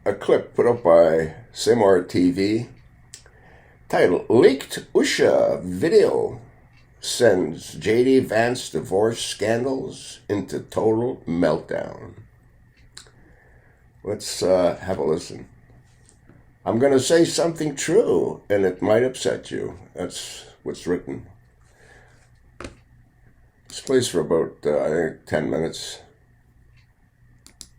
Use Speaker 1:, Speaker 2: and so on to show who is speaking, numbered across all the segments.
Speaker 1: a clip put up by Seymour TV titled Leaked Usha Video Sends J.D. Vance Divorce Scandals into Total Meltdown. Let's have a listen. I'm going to say something true, and it might upset you. That's what's written. This plays for about, I think, 10 minutes.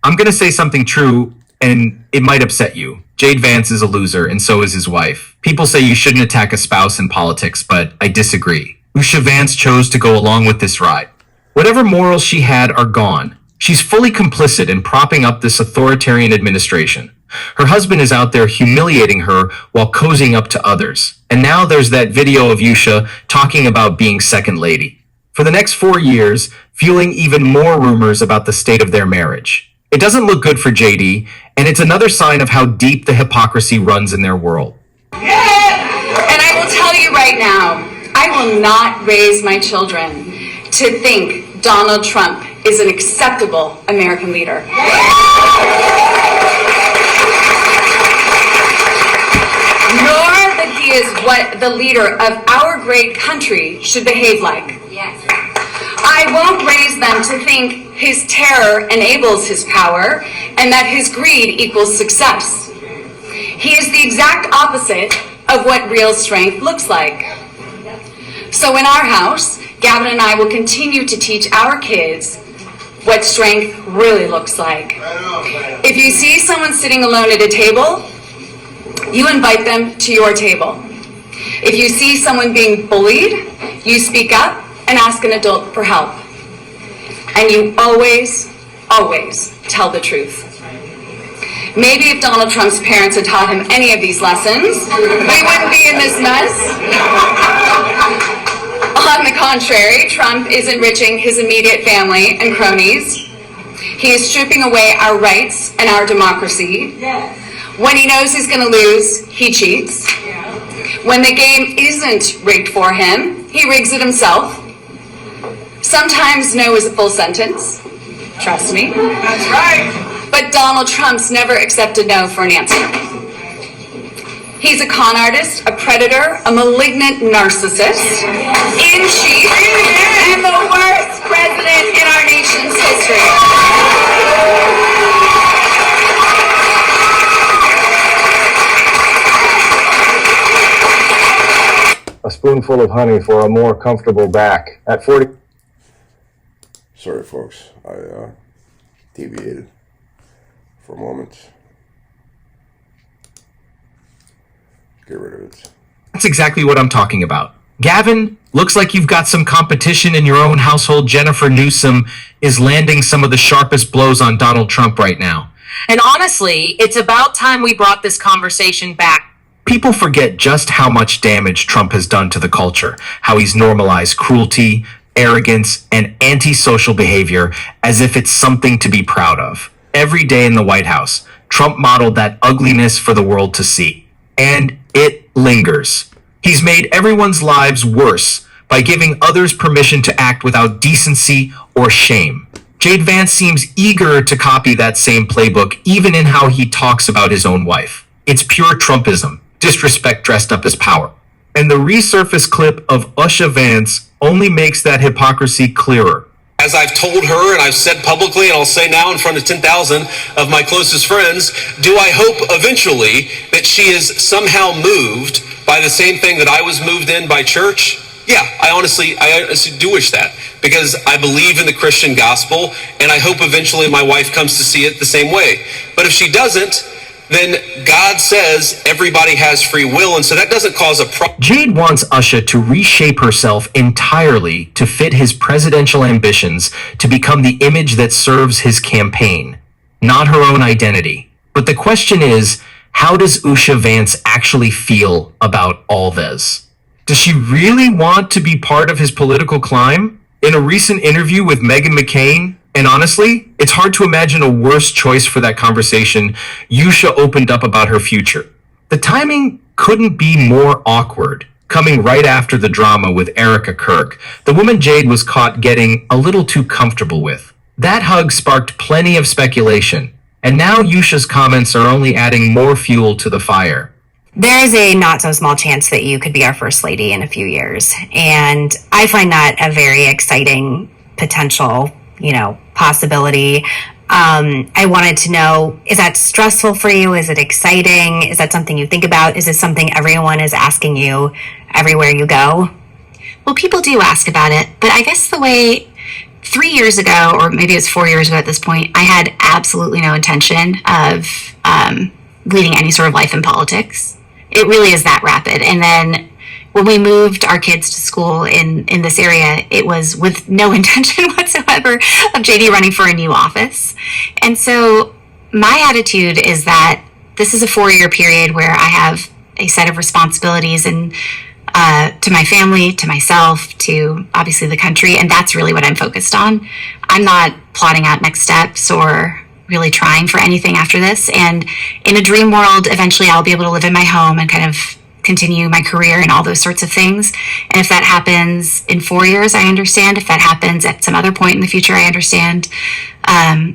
Speaker 2: I'm going to say something true, and it might upset you. Jade Vance is a loser, and so is his wife. People say you shouldn't attack a spouse in politics, but I disagree. Usha Vance chose to go along with this ride. Whatever morals she had are gone. She's fully complicit in propping up this authoritarian administration. Her husband is out there humiliating her while cozying up to others. And now there's that video of Usha talking about being second lady. For the next 4 years, fueling even more rumors about the state of their marriage. It doesn't look good for JD, and it's another sign of how deep the hypocrisy runs in their world.
Speaker 3: And I will tell you right now, I will not raise my children to think Donald Trump is an acceptable American leader. Nor that he is what the leader of our great country should behave like. I won't raise them to think his terror enables his power and that his greed equals success. He is the exact opposite of what real strength looks like. So in our house, Gavin and I will continue to teach our kids what strength really looks like. If you see someone sitting alone at a table, you invite them to your table. If you see someone being bullied, you speak up and ask an adult for help. And you always, always tell the truth. Maybe if Donald Trump's parents had taught him any of these lessons, we wouldn't be in this mess. On the contrary, Trump is enriching his immediate family and cronies. He is stripping away our rights and our democracy. When he knows he's going to lose, he cheats. When the game isn't rigged for him, he rigs it himself. Sometimes no is a full sentence. Trust me.
Speaker 4: That's right.
Speaker 3: But Donald Trump's never accepted no for an answer. He's a con artist, a predator, a malignant narcissist, in chief, and the worst president in our nation's history.
Speaker 5: A spoonful of honey for a more comfortable back. At 40...
Speaker 1: Sorry, folks. I deviated for a moment. Get rid of it.
Speaker 2: That's exactly what I'm talking about. Gavin, looks like you've got some competition in your own household. Jennifer Newsom is landing some of the sharpest blows on Donald Trump right now.
Speaker 6: And honestly, it's about time we brought this conversation back.
Speaker 2: People forget just how much damage Trump has done to the culture, how he's normalized cruelty, arrogance, and antisocial behavior as if it's something to be proud of. Every day in the White House, Trump modeled that ugliness for the world to see. And it lingers. He's made everyone's lives worse by giving others permission to act without decency or shame. Jade Vance seems eager to copy that same playbook, even in how he talks about his own wife. It's pure Trumpism, disrespect dressed up as power. And the resurfaced clip of Usha Vance only makes that hypocrisy clearer.
Speaker 7: As I've told her and I've said publicly, and I'll say now in front of 10,000 of my closest friends, do I hope eventually that she is somehow moved by the same thing that I was moved in by church? Yeah, I honestly do wish that, because I believe in the Christian gospel, and I hope eventually my wife comes to see it the same way. But if she doesn't, then God says everybody has free will, and so that doesn't cause a problem.
Speaker 2: Jade wants Usha to reshape herself entirely to fit his presidential ambitions to become the image that serves his campaign, not her own identity. But the question is, how does Usha Vance actually feel about all this? Does she really want to be part of his political climb? In a recent interview with Meghan McCain, and honestly, it's hard to imagine a worse choice for that conversation, Usha opened up about her future. The timing couldn't be more awkward, coming right after the drama with Erica Kirk, the woman Jade was caught getting a little too comfortable with. That hug sparked plenty of speculation, And now Usha's comments are only adding more fuel to the fire.
Speaker 4: There is a not so small chance that you could be our first lady in a few years. And I find that a very exciting potential, possibility. I wanted to know, is that stressful for you? Is it exciting? Is that something you think about? Is this something everyone is asking you everywhere you go?
Speaker 8: Well, people do ask about it, but I guess the way 3 years ago, or maybe it was 4 years ago at this point, I had absolutely no intention of leading any sort of life in politics. It really is that rapid. And then when we moved our kids to school in this area, it was with no intention whatsoever of JD running for a new office. And so my attitude is that this is a 4-year period where I have a set of responsibilities and to my family, to myself, to obviously the country, and that's really what I'm focused on. I'm not plotting out next steps or really trying for anything after this. And in a dream world, eventually I'll be able to live in my home and kind of continue my career and all those sorts of things. And if that happens in 4 years, I understand. If that happens at some other point in the future, I understand.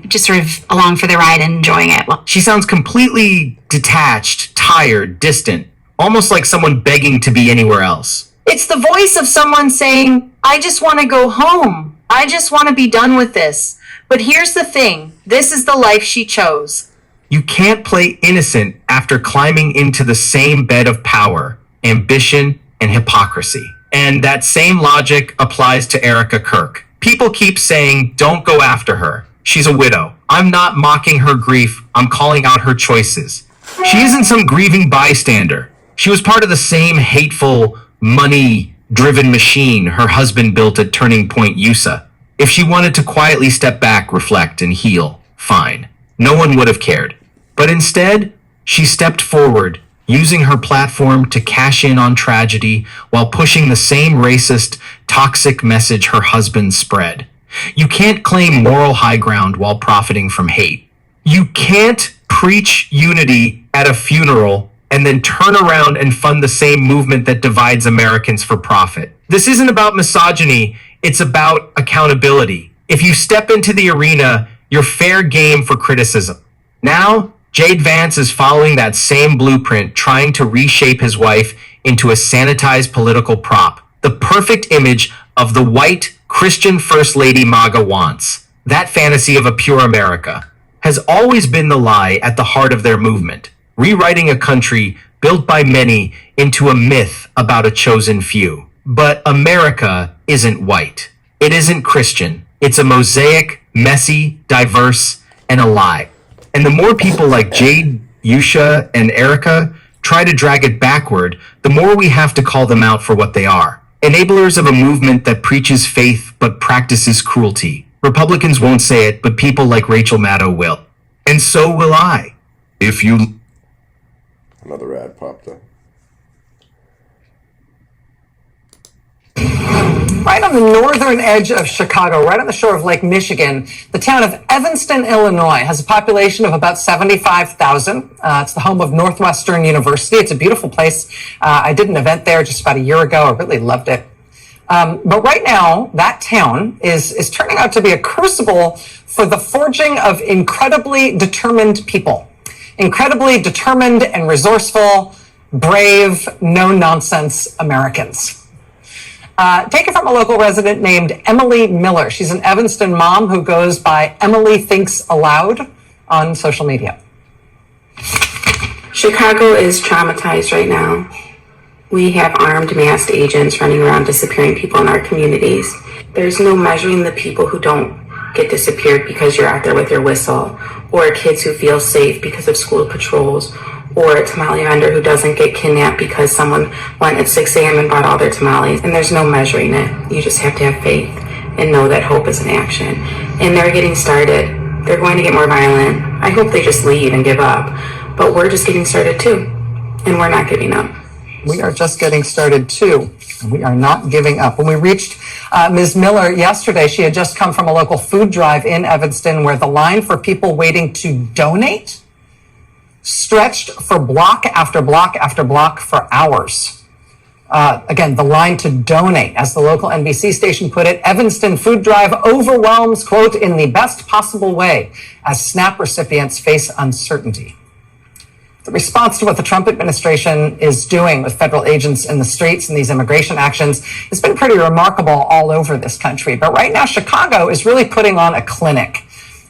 Speaker 8: Just sort of along for the ride and enjoying it. Well,
Speaker 2: She sounds completely detached, tired, distant, almost like someone begging to be anywhere else.
Speaker 6: It's the voice of someone saying, I just want to go home. I just want to be done with this. But here's the thing. This is the life she chose.
Speaker 2: You can't play innocent after climbing into the same bed of power, ambition, and hypocrisy. And that same logic applies to Erica Kirk. People keep saying, don't go after her. She's a widow. I'm not mocking her grief. I'm calling out her choices. She isn't some grieving bystander. She was part of the same hateful, money-driven machine her husband built at Turning Point Usha. If she wanted to quietly step back, reflect, and heal, fine. No one would have cared. But instead, she stepped forward, using her platform to cash in on tragedy while pushing the same racist, toxic message her husband spread. You can't claim moral high ground while profiting from hate. You can't preach unity at a funeral and then turn around and fund the same movement that divides Americans for profit. This isn't about misogyny, it's about accountability. If you step into the arena, you're fair game for criticism. Now, Jade Vance is following that same blueprint, trying to reshape his wife into a sanitized political prop. The perfect image of the white Christian First Lady MAGA wants. That fantasy of a pure America has always been the lie at the heart of their movement, rewriting a country built by many into a myth about a chosen few. But America isn't white. It isn't Christian. It's a mosaic, messy, diverse, and a lie. And the more people like Jade, Usha, and Erica try to drag it backward, the more we have to call them out for what they are. Enablers of a movement that preaches faith but practices cruelty. Republicans won't say it, but people like Rachel Maddow will. And so will I. If you...
Speaker 1: Another ad popped up.
Speaker 9: Right on the northern edge of Chicago, right on the shore of Lake Michigan, the town of Evanston, Illinois, has a population of about 75,000. It's the home of Northwestern University. It's a beautiful place. I did an event there just about a year ago. I really loved it. But right now, that town is turning out to be a crucible for the forging of incredibly determined people. Incredibly determined and resourceful, brave, no-nonsense Americans. Take it from a local resident named Emily Miller. She's an Evanston mom who goes by Emily Thinks Aloud on social media.
Speaker 10: Chicago is traumatized right now. We have armed, masked agents running around disappearing people in our communities. There's no measuring the people who don't get disappeared because you're out there with your whistle, or kids who feel safe because of school patrols, or a tamale vendor who doesn't get kidnapped because someone went at 6 a.m. and bought all their tamales. And there's no measuring it. You just have to have faith and know that hope is an action. And they're getting started. They're going to get more violent. I hope they just leave and give up. But we're just getting started too. And we're not giving up.
Speaker 9: We are just getting started too. And we are not giving up. When we reached Ms. Miller yesterday, she had just come from a local food drive in Evanston where the line for people waiting to donate stretched for block after block after block for hours. Again, the line to donate, as the local NBC station put it, Evanston Food Drive overwhelms, quote, in the best possible way as SNAP recipients face uncertainty. The response to what the Trump administration is doing with federal agents in the streets and these immigration actions has been pretty remarkable all over this country. But right now, Chicago is really putting on a clinic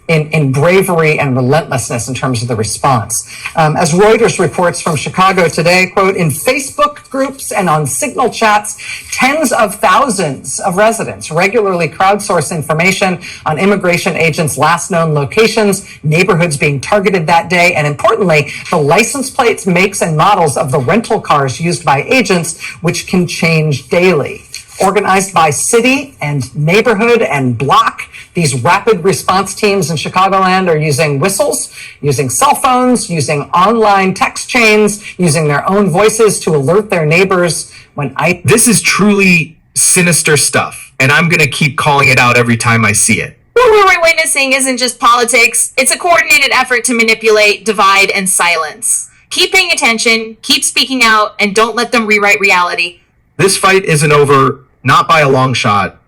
Speaker 9: in bravery and relentlessness in terms of the response. As Reuters reports from Chicago today, quote, in Facebook groups and on Signal chats, tens of thousands of residents regularly crowdsource information on immigration agents' last known locations, neighborhoods being targeted that day, and importantly, the license plates, makes, and models of the rental cars used by agents, which can change daily. Organized by city and neighborhood and block, these rapid response teams in Chicagoland are using whistles, using cell phones, using online text chains, using their own voices to alert their neighbors when
Speaker 2: This is truly sinister stuff, and I'm going to keep calling it out every time I see it.
Speaker 6: What we're witnessing isn't just politics. It's a coordinated effort to manipulate, divide, and silence. Keep paying attention, keep speaking out, and don't let them rewrite reality.
Speaker 2: This fight isn't over, not by a long shot.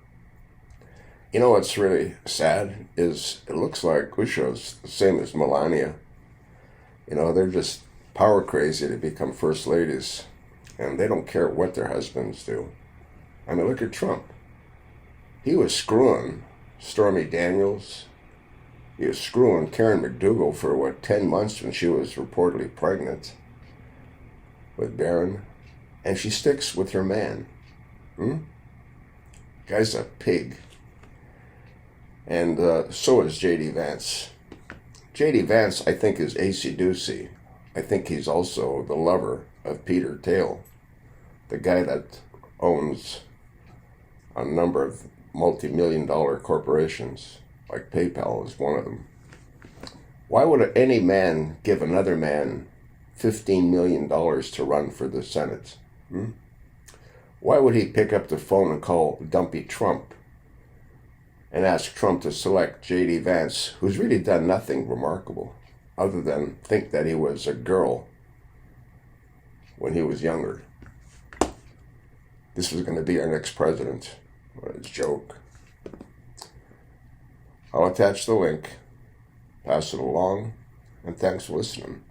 Speaker 1: You know what's really sad is it looks like Usha's the same as Melania. You know, they're just power crazy to become first ladies, and they don't care what their husbands do. I mean, look at Trump. He was screwing Stormy Daniels. He was screwing Karen McDougal for, 10 months when she was reportedly pregnant with Barron. And she sticks with her man. Guy's a pig. And so is J.D. Vance. J.D. Vance, I think, is acey-deucey. I think he's also the lover of Peter Thiel, the guy that owns a number of multi-million-dollar corporations, like PayPal is one of them. Why would any man give another man $15 million to run for the Senate? Why would he pick up the phone and call Dumpy Trump and ask Trump to select J.D. Vance, who's really done nothing remarkable other than think that he was a girl when he was younger? This was going to be our next president. What a joke. I'll attach the link, pass it along, and thanks for listening.